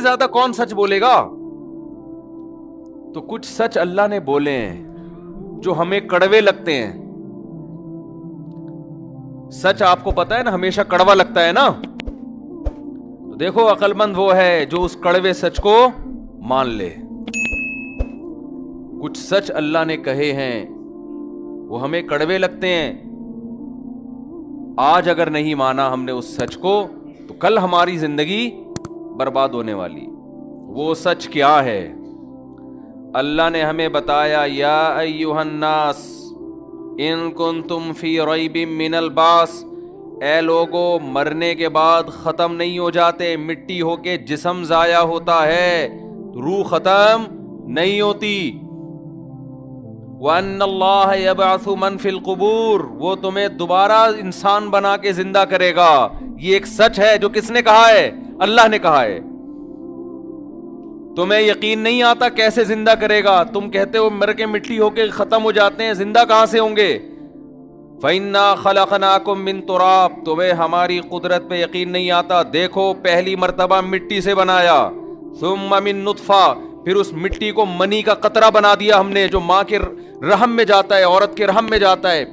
زیادہ کون سچ بولے گا؟ تو کچھ سچ اللہ نے بولے ہیں جو ہمیں کڑوے لگتے ہیں. سچ آپ کو پتا ہے نا ہمیشہ کڑوا لگتا ہے نا. تو دیکھو عقل مند وہ ہے جو اس کڑوے سچ کو مان لے. کچھ سچ اللہ نے کہے ہیں وہ ہمیں کڑوے لگتے ہیں. آج اگر نہیں مانا ہم نے اس سچ کو تو کل ہماری زندگی برباد ہونے والی. وہ سچ کیا ہے؟ اللہ نے ہمیں بتایا یا ایھا الناس ان کنتم فی ریب من البعث، اے لوگو مرنے کے بعد ختم نہیں ہو جاتے. مٹی ہو کے جسم ضائع ہوتا ہے، روح ختم نہیں ہوتی. وَأَنَّ اللَّهَ يَبْعَثُ مَن فِي الْقُبُورِ، وہ تمہیں دوبارہ انسان بنا کے زندہ کرے گا. یہ ایک سچ ہے جو کس نے کہا ہے؟ اللہ نے کہا ہے. تمہیں یقین نہیں آتا کیسے زندہ کرے گا؟ تم کہتے ہو مر کے مٹی ہو کے ختم ہو جاتے ہیں، زندہ کہاں سے ہوں گے؟ فَإِنَّا خَلَقْنَاكُم مِّن تُرَابٍ، تمہیں ہماری قدرت پہ یقین نہیں آتا. دیکھو پہلی مرتبہ مٹی سے بنایا، ثُمَّ مِن نُطْفَةٍ، پھر اس مٹی کو منی کا قطرہ بنا دیا ہم نے جو ماں کے رحم میں جاتا ہے، عورت کے رحم میں جاتا ہے.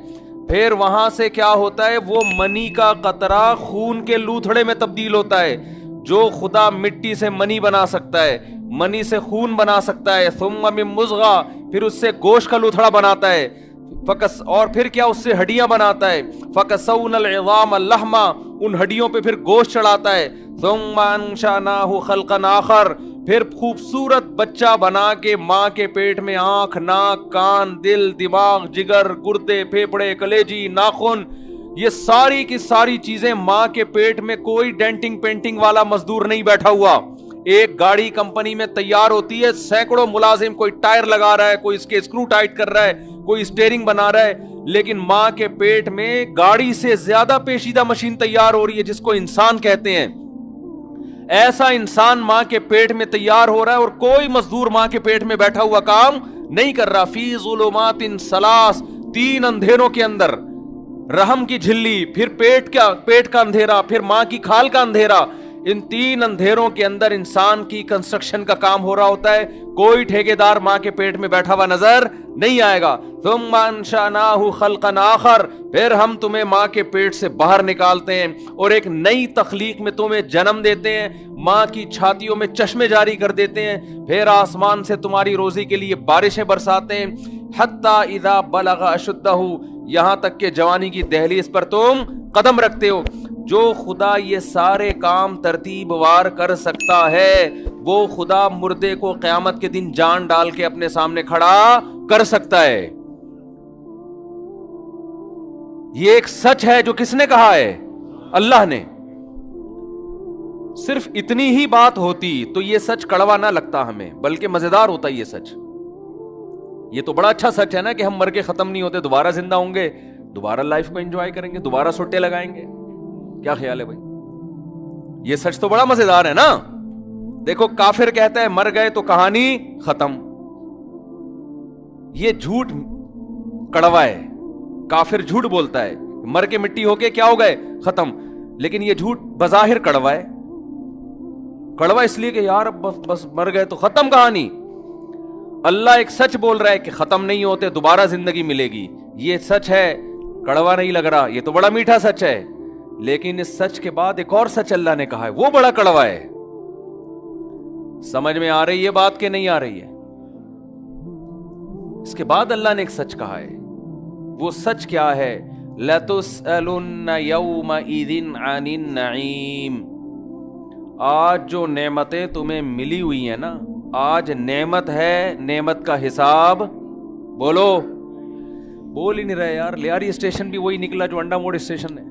پھر وہاں سے کیا ہوتا ہے؟ وہ منی کا قطرہ خون کے لوتھڑے میں تبدیل ہوتا ہے. جو خدا مٹی سے منی بنا سکتا ہے، منی سے خون بنا سکتا ہے. ثم من مضغہ، پھر اس سے گوشت کا لوتھڑا بناتا ہے. اور پھر کیا اس سے ہڈیاں بناتا ہے. فکسونا العظام لحما، ان ہڈیوں پہ پھر گوشت چڑھاتا ہے. ثم انشأناہ خلقا آخر، پھر خوبصورت بچہ بنا کے ماں کے پیٹ میں آنکھ، ناک، کان، دل، دماغ، جگر، گردے، پھیپڑے، کلیجی، ناخن، یہ ساری کی ساری چیزیں ماں کے پیٹ میں. کوئی ڈینٹنگ پینٹنگ والا مزدور نہیں بیٹھا ہوا. ایک گاڑی کمپنی میں تیار ہوتی ہے، سینکڑوں ملازم، کوئی ٹائر لگا رہا ہے، کوئی اس کے اسکرو ٹائٹ کر رہا ہے، کوئی اسٹیئرنگ بنا رہا ہے. لیکن ماں کے پیٹ میں گاڑی سے زیادہ پیچیدہ مشین تیار ہو رہی ہے جس کو انسان کہتے ہیں. ایسا انسان ماں کے پیٹ میں تیار ہو رہا ہے اور کوئی مزدور ماں کے پیٹ میں بیٹھا ہوا کام نہیں کر رہا. فی ظلمات ثلاث، تین اندھیروں کے اندر. رحم کی جھلی، پھر پیٹ کا اندھیرا، پھر ماں کی کھال کا اندھیرا. ان تین اندھیروں کے اندر انسان کی کنسٹرکشن کا کام ہو رہا ہوتا ہے. کوئی ٹھیکیدار ماں کے پیٹ میں بیٹھا ہوا نظر نہیں آئے گا. ثم انشأناہ خلقا آخر، پھر ہم تمہیں ماں کے پیٹ سے باہر نکالتے ہیں اور ایک نئی تخلیق میں تمہیں جنم دیتے ہیں. ماں کی چھاتیوں میں چشمے جاری کر دیتے ہیں. پھر آسمان سے تمہاری روزی کے لیے بارشیں برساتے ہیں. حتی اذا بلغ اشدہ، یہاں تک کہ جوانی کی دہلیز پر تم قدم رکھتے ہو. جو خدا یہ سارے کام ترتیب وار کر سکتا ہے، وہ خدا مردے کو قیامت کے دن جان ڈال کے اپنے سامنے کھڑا کر سکتا ہے. یہ ایک سچ ہے جو کس نے کہا ہے؟ اللہ نے. صرف اتنی ہی بات ہوتی تو یہ سچ کڑوا نہ لگتا ہمیں، بلکہ مزیدار ہوتا یہ سچ. یہ تو بڑا اچھا سچ ہے نا کہ ہم مر کے ختم نہیں ہوتے، دوبارہ زندہ ہوں گے، دوبارہ لائف کو انجوائے کریں گے، دوبارہ سٹے لگائیں گے. کیا خیال ہے بھائی؟ یہ سچ تو بڑا مزیدار ہے نا. دیکھو کافر کہتا ہے مر گئے تو کہانی ختم. یہ جھوٹ کڑوا ہے. کافر جھوٹ بولتا ہے مر کے مٹی ہو کے کیا ہو گئے؟ ختم. لیکن یہ جھوٹ بظاہر کڑوا ہے. کڑوا اس لیے کہ یار بس مر گئے تو ختم کہانی. اللہ ایک سچ بول رہا ہے کہ ختم نہیں ہوتے، دوبارہ زندگی ملے گی. یہ سچ ہے، کڑوا نہیں لگ رہا، یہ تو بڑا میٹھا سچ ہے. لیکن اس سچ کے بعد ایک اور سچ اللہ نے کہا ہے، وہ بڑا کڑوا ہے. سمجھ میں آ رہی ہے بات کہ نہیں آ رہی ہے؟ اس کے بعد اللہ نے ایک سچ کہا ہے. وہ سچ کیا ہے؟ لَتُسْأَلُنَّ يَوْمَئِذٍ عَنِ النَّعِيمِ. آج جو نعمتیں تمہیں ملی ہوئی ہیں نا، آج نعمت ہے، نعمت کا حساب بولو. بول ہی نہیں رہے یار. لیاری اسٹیشن بھی وہی نکلا جو انڈا موڑ اسٹیشن ہے.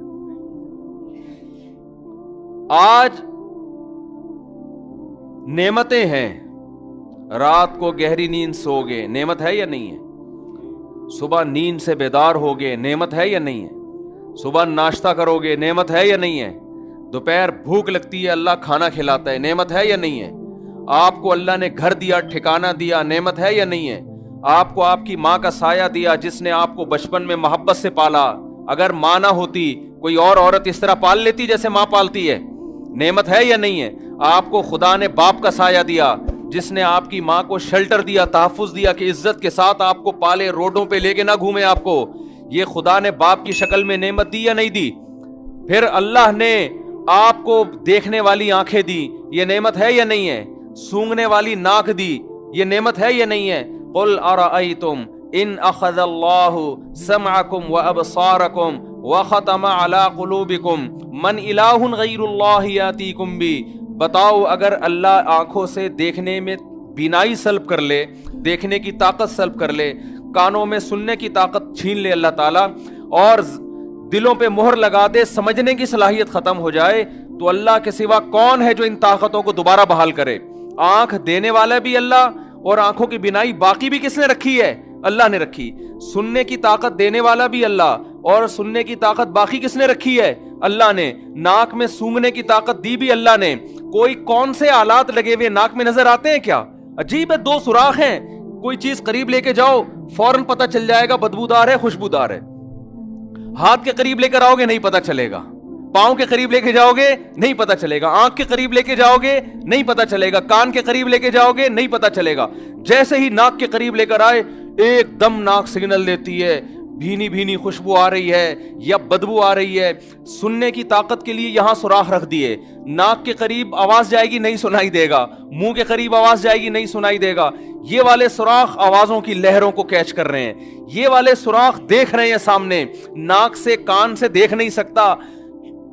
آج نعمتیں ہیں. رات کو گہری نیند سو گے، نعمت ہے یا نہیں ہے؟ صبح نیند سے بیدار ہوگے، نعمت ہے یا نہیں ہے؟ صبح ناشتہ کرو گے، نعمت ہے یا نہیں ہے؟ دوپہر بھوک لگتی ہے، اللہ کھانا کھلاتا ہے، نعمت ہے یا نہیں ہے؟ آپ کو اللہ نے گھر دیا، ٹھکانہ دیا، نعمت ہے یا نہیں ہے؟ آپ کو آپ کی ماں کا سایہ دیا جس نے آپ کو بچپن میں محبت سے پالا. اگر ماں نہ ہوتی کوئی اور عورت اس طرح پال لیتی جیسے ماں پالتی ہے، نعمت ہے یا نہیں ہے؟ آپ کو خدا نے باپ کا سایہ دیا، جس نے آپ کی ماں کو شیلٹر دیا، تحفظ دیا کہ عزت کے ساتھ آپ کو پالے، روڈوں پہ لے کے نہ گھومے آپ کو، یہ خدا نے باپ کی شکل میں نعمت دی یا نہیں دی؟ پھر اللہ نے آپ کو دیکھنے والی آنکھیں دی، یہ نعمت ہے یا نہیں ہے؟ سونگھنے والی ناک دی، یہ نعمت ہے یا نہیں ہے؟ قل ارأیتم ان اخذ اللہ سمعکم وابصارکم وختم علی قلوبکم من الہ غیر اللہ یاتیکم بی، بتاؤ اگر اللہ آنکھوں سے دیکھنے میں بینائی سلب کر لے، دیکھنے کی طاقت سلب کر لے، کانوں میں سننے کی طاقت چھین لے اللہ تعالیٰ، اور دلوں پہ مہر لگا دے، سمجھنے کی صلاحیت ختم ہو جائے، تو اللہ کے سوا کون ہے جو ان طاقتوں کو دوبارہ بحال کرے؟ آنکھ دینے والا بھی اللہ، اور آنکھوں کی بینائی باقی بھی کس نے رکھی ہے؟ اللہ نے رکھی۔ سننے کی طاقت دینے والا بھی اللہ، اور سننے کی طاقت باقی کس نے رکھی ہے؟ اللہ نے۔ ناک میں سونگھنے کی طاقت دی بھی اللہ نے۔ کوئی کون سے آلات لگے ہوئے ناک میں نظر آتے ہیں کیا؟ عجیب ہے، 2 سوراخ ہیں، کوئی چیز قریب لے کے جاؤ فوراً پتہ چل جائے گا بدبودار ہے خوشبودار ہے۔ ہاتھ کے قریب لے کر آؤ گے نہیں پتہ چلے گا، پاؤں کے قریب لے کے جاؤ گے نہیں پتہ چلے گا، آنکھ کے قریب لے کے جاؤ گے نہیں پتہ چلے گا، کان کے قریب لے کے جاؤ گے نہیں پتہ چلے گا۔ جیسے ہی ناک کے قریب لے کر آئے، ایک دم ناک سگنل دیتی ہے، بھینی بھینی خوشبو آ رہی ہے یا بدبو آ رہی ہے۔ سننے کی طاقت کے لیے یہاں سوراخ رکھ دیے، ناک کے قریب آواز جائے گی نہیں سنائی دے گا، منہ کے قریب آواز جائے گی نہیں سنائی دے گا۔ یہ والے سوراخ آوازوں کی لہروں کو کیچ کر رہے ہیں، یہ والے سوراخ دیکھ رہے ہیں سامنے۔ ناک سے کان سے دیکھ نہیں سکتا،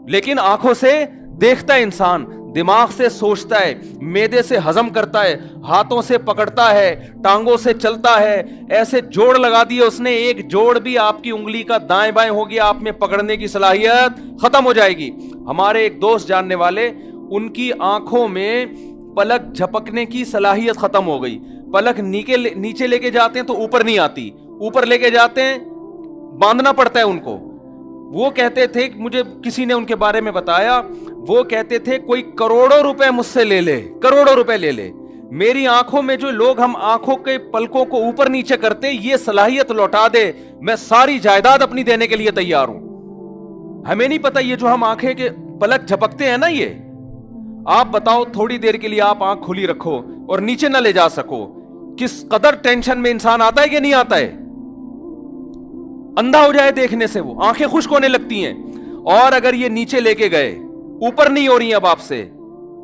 لیکن آنکھوں سے دیکھتا ہے انسان، دماغ سے سوچتا ہے، معدے سے ہضم کرتا ہے، ہاتھوں سے پکڑتا ہے، ٹانگوں سے چلتا ہے۔ ایسے جوڑ لگا دیے اس نے، ایک جوڑ بھی آپ کی انگلی کا دائیں بائیں ہو گیا، آپ میں پکڑنے کی صلاحیت ختم ہو جائے گی۔ ہمارے ایک دوست جاننے والے، ان کی آنکھوں میں پلک جھپکنے کی صلاحیت ختم ہو گئی، پلک نیچے لے کے جاتے ہیں تو اوپر نہیں آتی، اوپر لے کے جاتے ہیں باندھنا پڑتا ہے ان کو۔ وہ کہتے تھے، مجھے کسی نے ان کے بارے میں بتایا، وہ کہتے تھے کوئی کروڑوں روپے مجھ سے لے لے، کروڑوں روپے لے لے، میری آنکھوں میں جو لوگ ہم آنکھوں کے پلکوں کو اوپر نیچے کرتے یہ صلاحیت لوٹا دے، میں ساری جائیداد اپنی دینے کے لیے تیار ہوں۔ ہمیں نہیں پتا یہ جو ہم آنکھیں کے پلک جھپکتے ہیں نا، یہ آپ بتاؤ تھوڑی دیر کے لیے آپ آنکھ کھلی رکھو اور نیچے نہ لے جا سکو، کس قدر ٹینشن میں انسان آتا ہے کہ نہیں آتا ہے؟ اندھا ہو جائے دیکھنے سے، وہ آنکھیں خشک ہونے لگتی ہیں۔ اور اگر یہ نیچے لے کے گئے، اوپر نہیں ہو رہی ہیں اب آپ سے،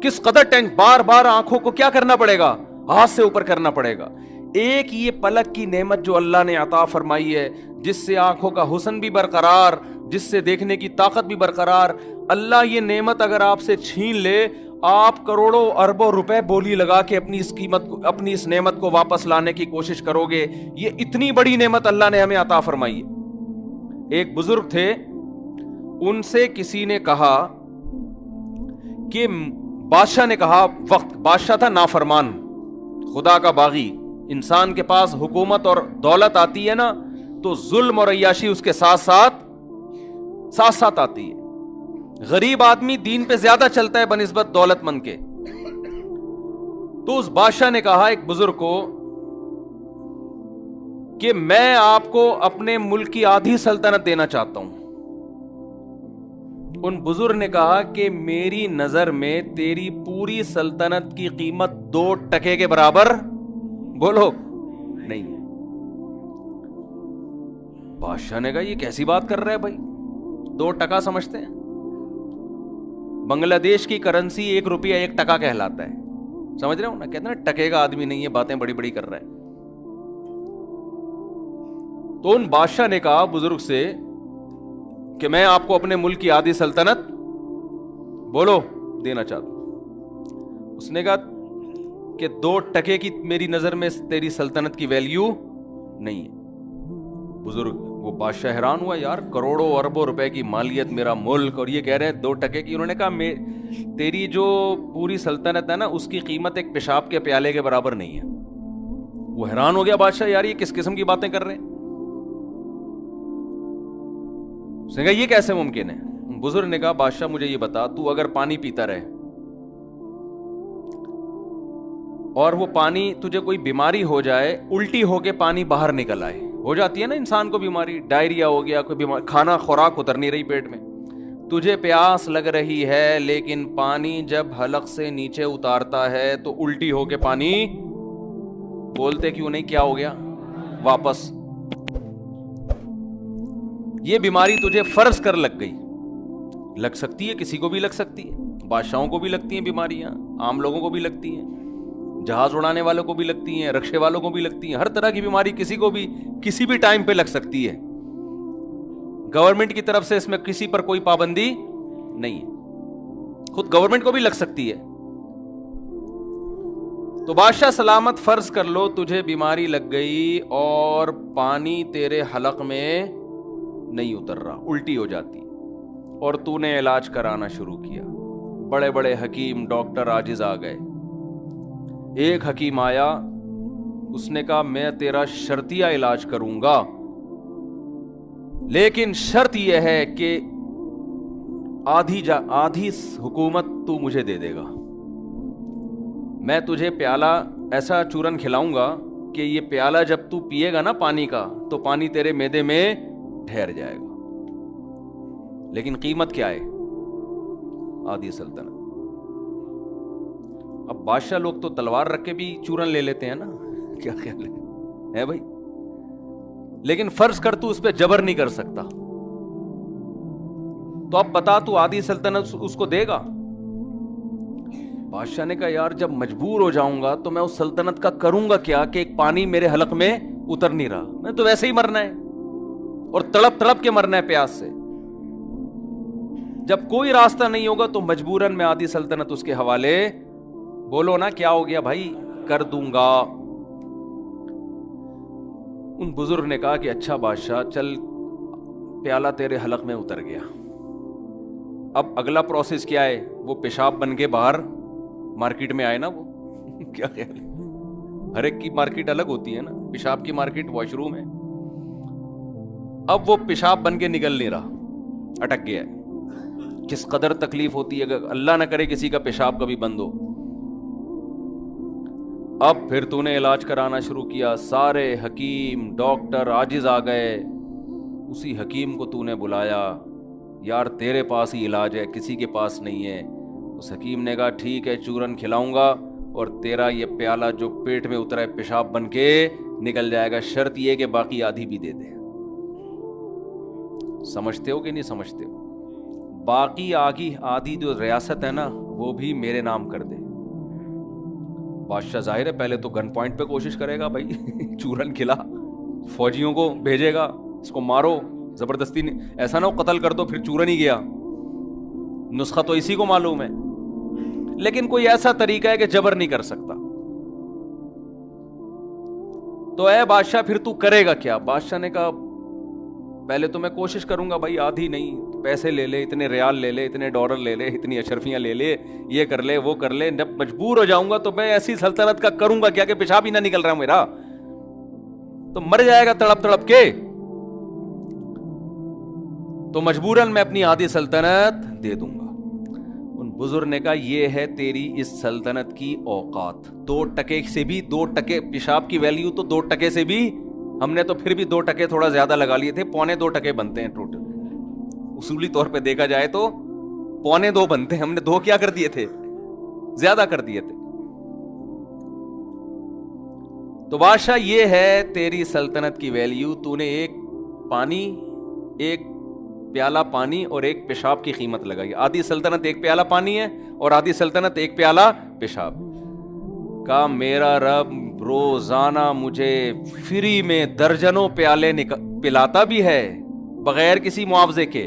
کس قدر بار بار آنکھوں کو کیا کرنا پڑے گا؟ ہاتھ سے اوپر کرنا پڑے گا۔ ایک یہ پلک کی نعمت جو اللہ نے عطا فرمائی ہے، جس سے آنکھوں کا حسن بھی برقرار، جس سے دیکھنے کی طاقت بھی برقرار، اللہ یہ نعمت اگر آپ سے چھین لے، آپ کروڑوں اربوں روپے بولی لگا کے اپنی اس نعمت کو واپس لانے کی کوشش کرو گے۔ یہ اتنی بڑی نعمت اللہ نے ہمیں عطا فرمائی ہے۔ ایک بزرگ تھے، ان سے کسی نے کہا کہ بادشاہ نے کہا، وقت بادشاہ تھا نافرمان، خدا کا باغی، انسان کے پاس حکومت اور دولت آتی ہے نا تو ظلم اور عیاشی اس کے ساتھ ساتھ آتی ہے۔ غریب آدمی دین پہ زیادہ چلتا ہے بنسبت دولت مند کے۔ تو اس بادشاہ نے کہا ایک بزرگ کو کہ میں آپ کو اپنے ملک کی آدھی سلطنت دینا چاہتا ہوں۔ ان بزرگ نے کہا کہ میری نظر میں تیری پوری سلطنت کی قیمت 2 ٹکے کے برابر بولو نہیں ہے۔ بادشاہ نے کہا یہ کیسی بات کر رہا ہے بھائی، 2 ٹکا سمجھتے ہیں؟ بنگلہ دیش کی کرنسی 1 روپیہ 1 ٹکا کہلاتا ہے، سمجھ رہے ہو نا؟ کہتے ہیں ٹکے کا آدمی نہیں ہے، باتیں بڑی بڑی کر رہا ہے۔ تو ان بادشاہ نے کہا بزرگ سے کہ میں آپ کو اپنے ملک کی آدھی سلطنت بولو دینا چاہتا ہوں۔ اس نے کہا کہ 2 ٹکے کی میری نظر میں تیری سلطنت کی ویلیو نہیں ہے۔ بزرگ وہ بادشاہ حیران ہوا، یار کروڑوں اربوں روپے کی مالیت میرا ملک، اور یہ کہہ رہے ہیں 2 ٹکے کی۔ انہوں نے کہا تیری جو پوری سلطنت ہے نا اس کی قیمت ایک پیشاب کے پیالے کے برابر نہیں ہے۔ وہ حیران ہو گیا بادشاہ، یار یہ کس قسم کی باتیں کر رہے ہیں؟ اس نے کہا یہ کیسے ممکن ہے؟ بزرگ نے کہا بادشاہ مجھے یہ بتا، تو اگر پانی پیتا رہے اور وہ پانی تجھے کوئی بیماری ہو جائے، الٹی ہو کے پانی باہر نکل آئے، ہو جاتی ہے نا انسان کو بیماری، ڈائریا ہو گیا، کوئی بیماری، کھانا خوراک اتر نہیں رہی پیٹ میں، تجھے پیاس لگ رہی ہے لیکن پانی جب حلق سے نیچے اتارتا ہے تو الٹی ہو کے پانی بولتے کیوں نہیں کیا ہو گیا واپس. یہ بیماری تجھے فرض کر لگ گئی. لگ سکتی ہے, کسی کو بھی لگ سکتی ہے, بادشاہوں کو بھی لگتی ہیں بیماریاں, عام لوگوں کو بھی لگتی ہیں, جہاز اڑانے والوں کو بھی لگتی ہیں, رکشے والوں کو بھی لگتی ہیں. ہر طرح کی بیماری کسی کو بھی کسی بھی ٹائم پہ لگ سکتی ہے. گورنمنٹ کی طرف سے اس میں کسی پر کوئی پابندی نہیں ہے, خود گورنمنٹ کو بھی لگ سکتی ہے. تو بادشاہ سلامت فرض کر لو تجھے بیماری لگ گئی اور پانی تیرے حلق میں نہیں اتر رہا, الٹی ہو جاتی, اور تو نے علاج کرانا شروع کیا. بڑے بڑے حکیم ڈاکٹر عاجز آ گئے. ایک حکیم آیا, اس نے کہا میں تیرا شرطیہ علاج کروں گا, لیکن شرط یہ ہے کہ آدھی حکومت تو مجھے دے دے گا. میں تجھے پیالہ ایسا چورن کھلاؤں گا کہ یہ پیالہ جب تو پیے گا نا پانی کا تو پانی تیرے معدے میں ٹھہر جائے گا, لیکن قیمت کیا ہے؟ آدھی سلطنت. اب بادشاہ لوگ تو تلوار رکھ کے بھی چورن لے لیتے ہیں نا, کیا خیال ہے بھائی؟ لیکن فرض کر تو اس پہ جبر نہیں کر سکتا, تو اب بتا تو آدھی سلطنت اس کو دے گا؟ بادشاہ نے کہا یار جب مجبور ہو جاؤں گا تو میں اس سلطنت کا کروں گا کیا کہ ایک پانی میرے حلق میں اتر نہیں رہا, میں تو ویسے ہی مرنا ہے اور تڑپ تڑپ کے مرنا ہے پیاس سے. جب کوئی راستہ نہیں ہوگا تو مجبوراً میں آدھی سلطنت اس کے حوالے, بولو نا کیا ہو گیا بھائی, کر دوں گا. ان بزرگ نے کہا کہ اچھا بادشاہ چل پیالہ تیرے حلق میں اتر گیا, اب اگلا پروسیس کیا ہے؟ وہ پیشاب بن کے باہر مارکیٹ میں آئے نا, وہ کیا خیال ہے؟ ہر ایک کی مارکیٹ الگ ہوتی ہے نا, پیشاب کی مارکیٹ واش روم ہے. اب وہ پیشاب بن کے نکل نہیں رہا, اٹک گیا ہے. کس قدر تکلیف ہوتی ہے اگر اللہ نہ کرے کسی کا پیشاب کبھی بند ہو. اب پھر تو نے علاج کرانا شروع کیا, سارے حکیم ڈاکٹر عاجز آ گئے. اسی حکیم کو تو نے بلایا, یار تیرے پاس ہی علاج ہے, کسی کے پاس نہیں ہے. اس حکیم نے کہا ٹھیک ہے چورن کھلاؤں گا اور تیرا یہ پیالہ جو پیٹ میں اترا ہے پیشاب بن کے نکل جائے گا, شرط یہ کہ باقی آدھی بھی دے دے. سمجھتے ہو کہ نہیں سمجھتے ہو؟ باقی آدھی جو ریاست ہے نا وہ بھی میرے نام کر دے. بادشاہ ظاہر ہے پہلے تو گن پوائنٹ پہ کوشش کرے گا بھائی, چورن کھلا, فوجیوں کو بھیجے گا, اس کو مارو زبردستی, ایسا نہ ہو قتل کر دو پھر چورن ہی گیا. نسخہ تو اسی کو معلوم ہے, لیکن کوئی ایسا طریقہ ہے کہ جبر نہیں کر سکتا. تو اے بادشاہ پھر تو کرے گا کیا؟ بادشاہ نے کہا پہلے تو میں کوشش کروں گا بھائی, آدھی نہیں, پیسے لے لے, اتنے ریال لے لے, اتنے ڈالر لے لے, اتنی اشرفیاں لے لے, یہ کر لے وہ کر لے. جب مجبور ہو جاؤں گا تو میں ایسی سلطنت کا کروں گا کیا کہ پیشاب ہی نہ نکل رہا میرا, تو مر جائے گا تڑپ تڑپ کے. تو مجبوراً میں اپنی آدھی سلطنت دے دوں گا. ان بزرگ نے کہا یہ ہے تیری اس سلطنت کی اوقات. 2% سے بھی 2% پیشاب کی ویلیو تو 2% سے بھی, ہم نے تو پھر بھی 2% تھوڑا زیادہ لگا لیے تھے, 2.25% بنتے ہیں ٹوٹل. اصولی طور پہ دیکھا جائے تو 2.25 بنتے ہیں, ہم نے 2 کیا کر دیے تھے, زیادہ کر دیے تھے. تو بادشاہ یہ ہے تیری سلطنت کی ویلیو. تو نے ایک پیالہ پانی اور ایک پیشاب کی قیمت لگائی. آدھی سلطنت ایک پیالہ پانی ہے اور آدھی سلطنت ایک پیالہ پیشاب کا. میرا رب روزانہ مجھے فری میں درجنوں پیالے پلاتا بھی ہے بغیر کسی معاوضے کے,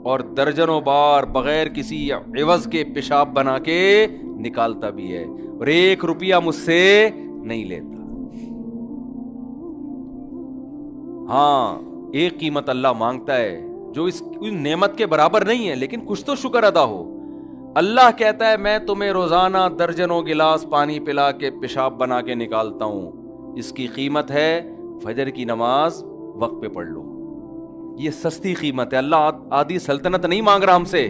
اور درجنوں بار بغیر کسی عوض کے پیشاب بنا کے نکالتا بھی ہے, اور 1 روپیہ مجھ سے نہیں لیتا. ہاں ایک قیمت اللہ مانگتا ہے جو اس نعمت کے برابر نہیں ہے, لیکن کچھ تو شکر ادا ہو. اللہ کہتا ہے میں تمہیں روزانہ درجنوں گلاس پانی پلا کے پیشاب بنا کے نکالتا ہوں, اس کی قیمت ہے فجر کی نماز وقت پہ پڑھ لو. یہ سستی قیمت ہے. اللہ آدھی سلطنت نہیں مانگ رہا ہم سے.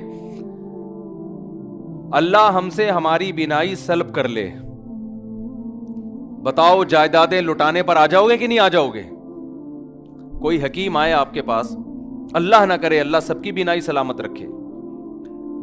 اللہ ہم سے ہماری بینائی سلب کر لے. بتاؤ جائیدادیں لٹانے پر آ جاؤ گے کہ نہیں آ جاؤ گے؟ کوئی حکیم آئے آپ کے پاس, اللہ نہ کرے اللہ سب کی بینائی سلامت رکھے,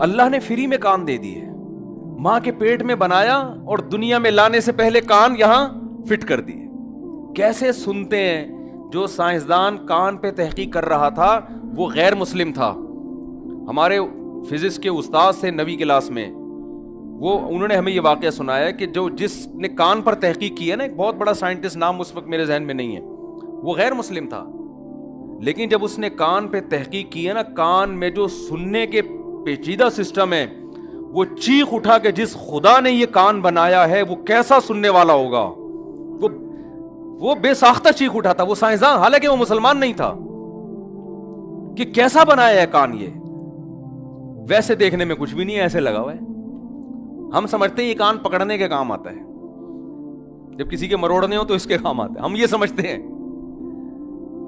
اللہ نے فری میں کان دے دیے, ماں کے پیٹ میں بنایا اور دنیا میں لانے سے پہلے کان یہاں فٹ کر دیے. کیسے سنتے ہیں؟ جو سائنسدان کان پہ تحقیق کر رہا تھا وہ غیر مسلم تھا. ہمارے فزکس کے استاد سے 9ویں کلاس میں, وہ انہوں نے ہمیں یہ واقعہ سنایا کہ جس نے کان پر تحقیق کی ہے نا, ایک بہت بڑا سائنٹسٹ, نام اس وقت میرے ذہن میں نہیں ہے, وہ غیر مسلم تھا. لیکن جب اس نے کان پہ تحقیق کی ہے نا, کان میں جو سننے کے پیچیدہ سسٹم ہے, وہ چیخ اٹھا کہ جس خدا نے یہ کان بنایا ہے وہ کیسا سننے والا ہوگا. وہ بے ساختہ چیخ اٹھا تھا, وہ سائنسدان, حالانکہ وہ مسلمان نہیں تھا, کہ کیسا بنایا ہے کان یہ. ویسے دیکھنے میں کچھ بھی نہیں, ایسے لگا ہوا ہے. ہم سمجھتے ہیں یہ کان پکڑنے کے کام آتا ہے, جب کسی کے مروڑنے ہو تو اس کے کام آتا ہے, ہم یہ سمجھتے ہیں.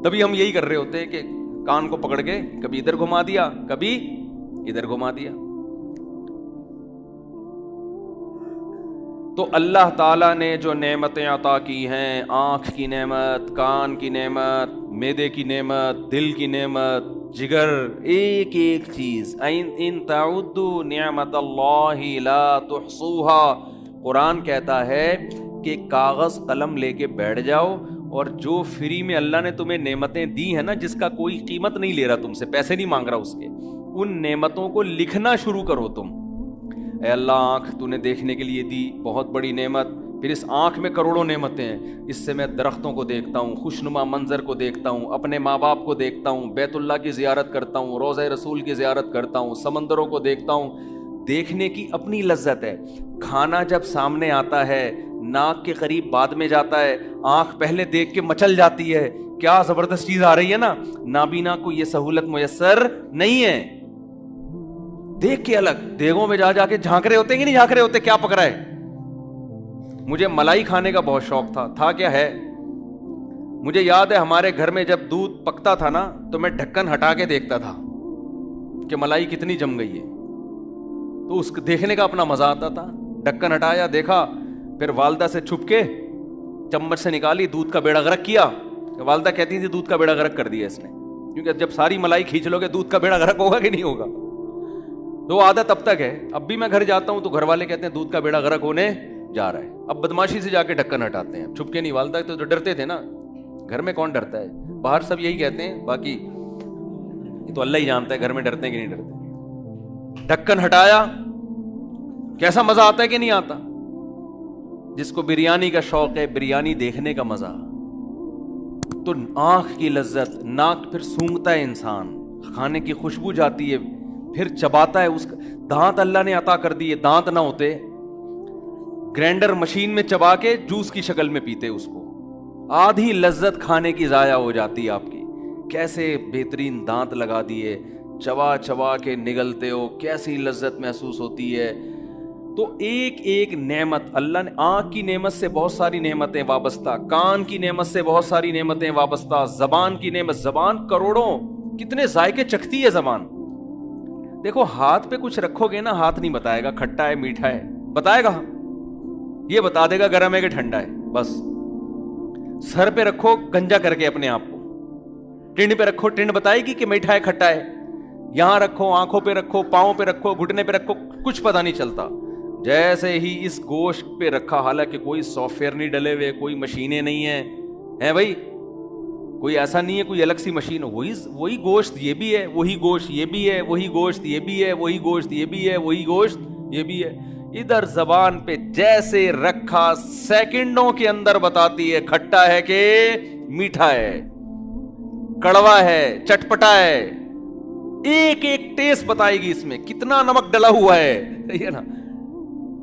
تبھی ہم یہی کر رہے ہوتے ہیں کہ کان کو پکڑ کے کبھی ادھر گھما دیا, کبھی ادھر گھما دیا. تو اللہ تعالیٰ نے جو نعمتیں عطا کی ہیں, آنکھ کی نعمت, کان کی نعمت, معدے کی نعمت, دل کی نعمت, جگر, ایک ایک چیز, ان تعدوا نعمت اللہ لا تحصوها. قرآن کہتا ہے کہ کاغذ قلم لے کے بیٹھ جاؤ, اور جو فری میں اللہ نے تمہیں نعمتیں دی ہیں نا, جس کا کوئی قیمت نہیں لے رہا تم سے, پیسے نہیں مانگ رہا اس کے, ان نعمتوں کو لکھنا شروع کرو تم. اے اللہ, آنکھ تو نے دیکھنے کے لیے دی, بہت بڑی نعمت. پھر اس آنکھ میں کروڑوں نعمتیں ہیں, اس سے میں درختوں کو دیکھتا ہوں, خوشنما منظر کو دیکھتا ہوں, اپنے ماں باپ کو دیکھتا ہوں, بیت اللہ کی زیارت کرتا ہوں, روضہ رسول کی زیارت کرتا ہوں, سمندروں کو دیکھتا ہوں. دیکھنے کی اپنی لذت ہے. کھانا جب سامنے آتا ہے, ناک کے قریب بعد میں جاتا ہے, آنکھ پہلے دیکھ کے مچل جاتی ہے, کیا زبردست چیز آ رہی ہے نا. نابینا کو یہ سہولت میسر نہیں ہے. دیکھ کے الگ دیگوں میں جا کے جھانک رہے ہوتے ہیں کہ نہیں جھانک رہے ہوتے, کیا پک رہا ہے. مجھے ملائی کھانے کا بہت شوق تھا کیا ہے. مجھے یاد ہے ہمارے گھر میں جب دودھ پکتا تھا نا, تو میں ڈھکن ہٹا کے دیکھتا تھا کہ ملائی کتنی جم گئی ہے, تو اس کو دیکھنے کا اپنا مزہ آتا تھا. ڈھکن ہٹایا, دیکھا, پھر والدہ سے چھپ کے چمچ سے نکالی, دودھ کا بیڑا غرق کیا. والدہ کہتی تھی دودھ کا بیڑا غرق کر دیا اس نے, کیونکہ جب ساری ملائی کھینچ لو گے دودھ کا بیڑا غرق ہوگا کہ نہیں ہوگا. تو وہ عادت اب تک ہے. اب بھی میں گھر جاتا ہوں تو گھر والے کہتے ہیں دودھ کا بیڑا غرق ہونے جا رہا ہے. اب بدماشی سے جا کے ڈھکن ہٹاتے ہیں, چھپ کے نہیں. والدہ تو ڈرتے تھے نا, گھر میں کون ڈرتا ہے, باہر سب یہی کہتے ہیں, باقی یہ تو اللہ ہی جانتا ہے گھر میں ڈرتے ہیں کہ نہیں ڈرتے. ڈھکن ہٹایا, کیسا مزہ آتا ہے کہ نہیں آتا. جس کو بریانی کا شوق ہے, بریانی دیکھنے کا مزہ, تو آنکھ کی لذت, ناک پھر سونگتا ہے انسان, کھانے کی خوشبو جاتی ہے, پھر چباتا ہے. اس کا دانت اللہ نے عطا کر دیے, دانت نہ ہوتے گرینڈر مشین میں چبا کے جوس کی شکل میں پیتے اس کو, آدھی لذت کھانے کی ضائع ہو جاتی ہے آپ کی. کیسے بہترین دانت لگا دیے, چبا چبا کے نگلتے ہو, کیسی لذت محسوس ہوتی ہے. تو ایک ایک نعمت اللہ نے, آنکھ کی نعمت سے بہت ساری نعمتیں وابستہ, کان کی نعمت سے بہت ساری نعمتیں وابستہ, زبان کی نعمت, زبان کروڑوں, کتنے ذائقے چکھتی ہے زبان. دیکھو ہاتھ پہ کچھ رکھو گے نا, ہاتھ نہیں بتائے گا کھٹا ہے میٹھا ہے, بتائے گا, یہ بتا دے گا گرم ہے کہ ٹھنڈا ہے بس. سر پہ رکھو گنجا کر کے اپنے آپ کو, ٹنڈ پہ رکھو, ٹنڈ بتائے گی کہ میٹھا ہے کھٹا ہے. یہاں رکھو, آنکھوں پہ رکھو, پاؤں پہ رکھو, گھٹنے پہ رکھو, کچھ پتہ نہیں چلتا. جیسے ہی اس گوشت پہ رکھا, حالانکہ کوئی سافٹ ویئر نہیں ڈلے ہوئے, کوئی مشینیں نہیں ہیں بھائی, کوئی ایسا نہیں ہے کوئی الگ سی مشین, وہی گوشت یہ بھی ہے, وہی گوشت یہ بھی ہے, وہی گوشت یہ بھی ہے, وہی گوشت یہ بھی ہے, وہی گوشت یہ بھی ہے. ادھر زبان پہ جیسے رکھا, سیکنڈوں کے اندر بتاتی ہے کھٹا ہے کہ میٹھا ہے, کڑوا ہے, چٹپٹا ہے. ایک ایک ٹیسٹ بتائے گی اس میں کتنا نمک ڈلا ہوا ہے نا.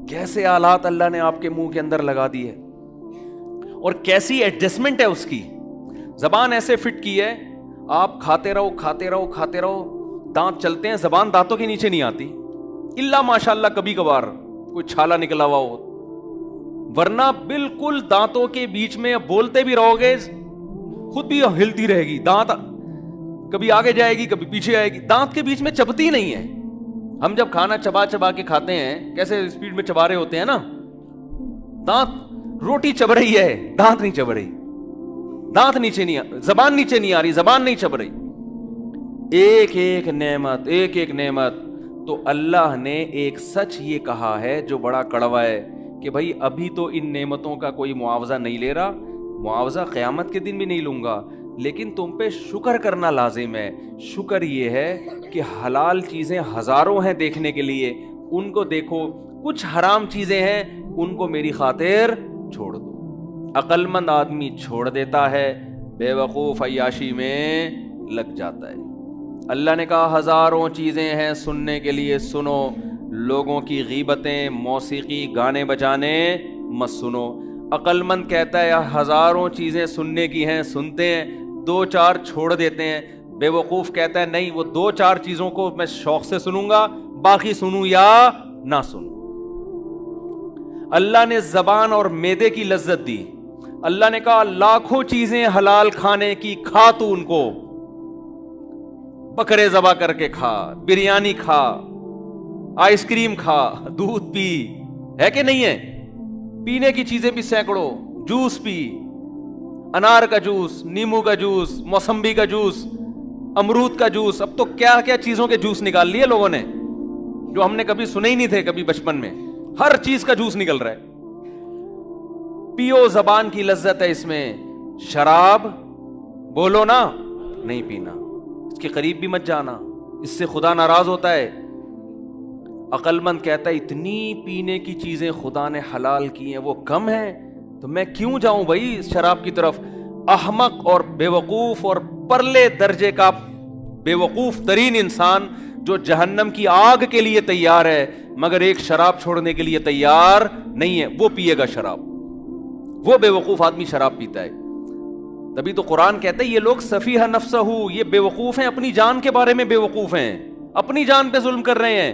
کیسے آلات اللہ نے آپ کے منہ کے اندر لگا دی ہے, اور کیسی ایڈجسٹمنٹ ہے اس کی. زبان ایسے فٹ کی ہے, آپ کھاتے رہو کھاتے رہو کھاتے رہو, دانت چلتے ہیں, زبان دانتوں کے نیچے نہیں آتی, الا ماشاء اللہ کبھی کبھار کوئی چھالا نکلا ہوا ہو, ورنہ بالکل دانتوں کے بیچ میں بولتے بھی رہو گے خود بھی ہلتی رہے گی. دانت کبھی آگے جائے گی کبھی پیچھے آئے گی, دانت کے بیچ میں چبتی نہیں ہے. ہم جب کھانا چبا چبا کے کھاتے ہیں, کیسے اسپیڈ میں چبا رہے ہوتے ہیں نا, دانت روٹی چب رہی ہے, دانت نہیں چب رہی, دانت نیچے نہیں, زبان نیچے نہیں آ رہی, زبان نہیں چب رہی. ایک ایک نعمت, ایک ایک نعمت. تو اللہ نے ایک سچ یہ کہا ہے جو بڑا کڑوا ہے کہ بھائی ابھی تو ان نعمتوں کا کوئی معاوضہ نہیں لے رہا، معاوضہ قیامت کے دن بھی نہیں لوں گا، لیکن تم پہ شکر کرنا لازم ہے۔ شکر یہ ہے کہ حلال چیزیں ہزاروں ہیں دیکھنے کے لیے، ان کو دیکھو، کچھ حرام چیزیں ہیں ان کو میری خاطر چھوڑ دو۔ عقل مند آدمی چھوڑ دیتا ہے، بے وقوف عیاشی میں لگ جاتا ہے۔ اللہ نے کہا ہزاروں چیزیں ہیں سننے کے لیے، سنو، لوگوں کی غیبتیں، موسیقی، گانے بجانے مت سنو۔ عقل مند کہتا ہے ہزاروں چیزیں سننے کی ہیں، سنتے ہیں، دو چار چھوڑ دیتے ہیں۔ بے وقوف کہتا ہے نہیں، وہ دو چار چیزوں کو میں شوق سے سنوں گا، باقی سنوں یا نہ سنوں۔ اللہ نے زبان اور معدے کی لذت دی، اللہ نے کہا لاکھوں چیزیں حلال کھانے کی، کھا تو ان کو، بکرے ذبح کر کے کھا، بریانی کھا، آئس کریم کھا، دودھ پی، ہے کہ نہیں ہے؟ پینے کی چیزیں بھی سینکڑوں، جوس پی، انار کا جوس، نیمبو کا جوس، موسمبی کا جوس، امرود کا جوس، اب تو کیا کیا چیزوں کے جوس نکال لیے لوگوں نے جو ہم نے کبھی سنے ہی نہیں تھے کبھی بچپن میں، ہر چیز کا جوس نکل رہا ہے۔ پیو، زبان کی لذت ہے اس میں۔ شراب بولو نا نہیں پینا، اس کے قریب بھی مت جانا، اس سے خدا ناراض ہوتا ہے۔ عقل مند کہتا ہے اتنی پینے کی چیزیں خدا نے حلال کی ہیں، وہ کم ہیں تو میں کیوں جاؤں بھائی شراب کی طرف۔ احمق اور بے وقوف اور پرلے درجے کا بے وقوف ترین انسان جو جہنم کی آگ کے لیے تیار ہے مگر ایک شراب چھوڑنے کے لیے تیار نہیں ہے، وہ پیے گا شراب، وہ بے وقوف آدمی شراب پیتا ہے۔ تبھی تو قرآن کہتا ہے یہ لوگ سفیہ نفسہ، یہ بے وقوف ہیں، اپنی جان کے بارے میں بے وقوف ہیں، اپنی جان پہ ظلم کر رہے ہیں۔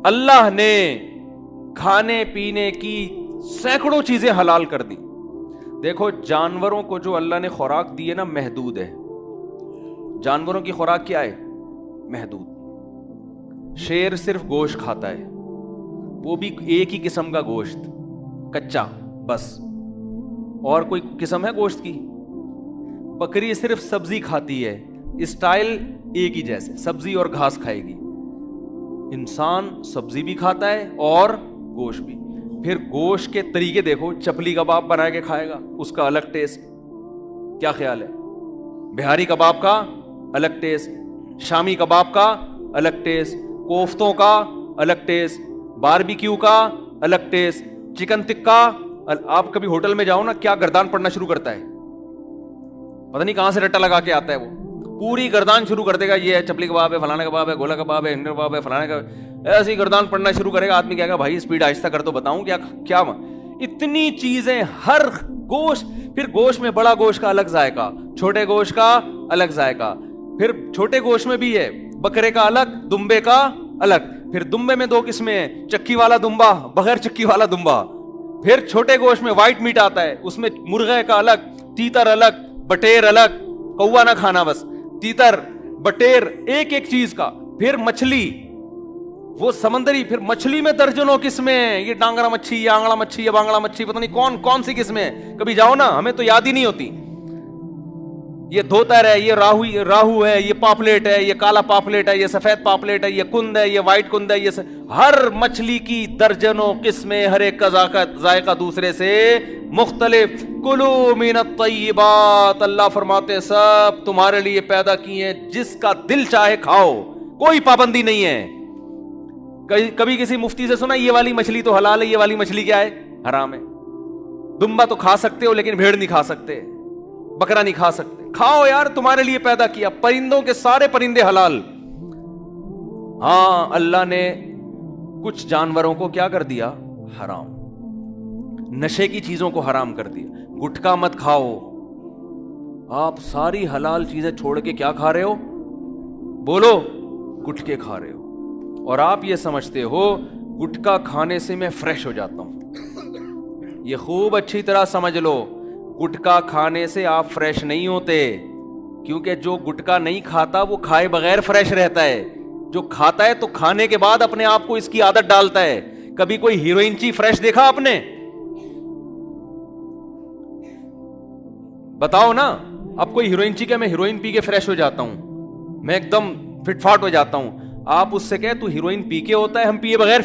اللہ نے کھانے پینے کی سینکڑوں چیزیں حلال کر دی۔ دیکھو جانوروں کو جو اللہ نے خوراک دی ہے نا محدود ہے، جانوروں کی خوراک کیا ہے؟ محدود۔ شیر صرف گوشت کھاتا ہے، وہ بھی ایک ہی قسم کا گوشت، کچا بس، اور کوئی قسم ہے گوشت کی؟ بکری صرف سبزی کھاتی ہے، اسٹائل ایک ہی جیسے، سبزی اور گھاس کھائے گی۔ انسان سبزی بھی کھاتا ہے اور گوشت بھی۔ پھر گوشت کے طریقے دیکھو، چپلی کباب بنا کے کھائے گا، اس کا الگ ٹیسٹ، کیا خیال ہے؟ بہاری کباب کا الگ ٹیسٹ، شامی کباب کا الگ ٹیسٹ، کوفتوں کا الگ ٹیسٹ، باربیکیو کا الگ ٹیسٹ، چکن ٹکا۔ آپ کبھی ہوٹل میں جاؤ نا، کیا گردان پڑنا شروع کرتا ہے، پتہ نہیں کہاں سے رٹا لگا کے آتا ہے، وہ پوری گردان شروع کر دے گا، یہ ہے چپلی کباب ہے، فلانا کباب ہے، گولا کباب ہے، ہنڈر کباب ہے، فلانا کا، ایسی گردان پڑنا شروع کرے گا۔ آدمی کہے گا بھائی اسپیڈ آہستہ کر تو بتاؤں کیا اتنی چیزیں، ہر گوشت، پھر گوشت میں بڑا گوشت کا الگ ذائقہ، چھوٹے گوشت کا الگ ذائقہ، پھر چھوٹے گوشت میں بھی ہے بکرے کا الگ، دمبے کا الگ، پھر دمبے میں دو قسمیں ہیں، چکی والا دمبا، بغیر چکی والا دمبا، پھر چھوٹے گوشت میں وائٹ میٹ آتا ہے، اس میں مرغے کا الگ، تیتر الگ، بٹیر الگ، کوا نہ کھانا بس، تیتر بٹیر ایک ایک چیز کا، پھر مچھلی وہ سمندری، پھر مچھلی میں درجنوں قسمیں ہیں، یہ ڈانگرا مچھی، یہ آنگڑا مچھی، یہ بانگڑا مچھی، پتہ نہیں کون سی قسمیں ہیں، کبھی جاؤ نا ہمیں تو یاد ہی نہیں ہوتی۔ یہ دھوتر ہے، یہ راہو ہے، یہ پاپلیٹ ہے، یہ کالا پاپلیٹ ہے، یہ سفید پاپلیٹ ہے، یہ کند ہے، یہ وائٹ کند ہے، یہ ہر مچھلی کی درجنوں قسمیں، ہر ایک کا ذائقہ دوسرے سے مختلف۔ کلو من الطیبات، اللہ فرماتے سب تمہارے لیے پیدا کیے ہیں، جس کا دل چاہے کھاؤ، کوئی پابندی نہیں ہے۔ کبھی کسی مفتی سے سنا یہ والی مچھلی تو حلال ہے، یہ والی مچھلی کیا ہے؟ حرام ہے۔ دمبا تو کھا سکتے ہو لیکن بھیڑ نہیں کھا سکتے، بکرا نہیں کھا سکتے۔ کھاؤ یار، تمہارے لیے پیدا کیا، پرندوں کے سارے پرندے حلال۔ ہاں اللہ نے کچھ جانوروں کو کیا کر دیا؟ حرام، نشے کی چیزوں کو حرام کر دیا۔ گٹکا مت کھاؤ، آپ ساری حلال چیزیں چھوڑ کے کیا کھا رہے ہو؟ بولو، گٹکے کھا رہے ہو، اور آپ یہ سمجھتے ہو گٹکا کھانے سے میں فریش ہو جاتا ہوں۔ یہ خوب اچھی طرح سمجھ لو، گٹکا کھانے سے آپ فریش نہیں ہوتے، کیونکہ جو گٹکا نہیں کھاتا وہ کھائے بغیر فریش رہتا ہے، جو کھاتا ہے تو کھانے کے بعد اپنے آپ کو اس کی عادت ڈالتا ہے۔ کبھی کوئی ہیروئن چی فریش دیکھا آپ نے؟ بتاؤ نا، اب کوئی ہیروئن چی کہ میں ہیروئن پی کے فریش ہو جاتا ہوں، میں ایک دم فٹ فاٹ ہو جاتا ہوں. آپ اس سے کہے تو ہیروئن پی کے ہوتا ہے, ہم پیے بغیر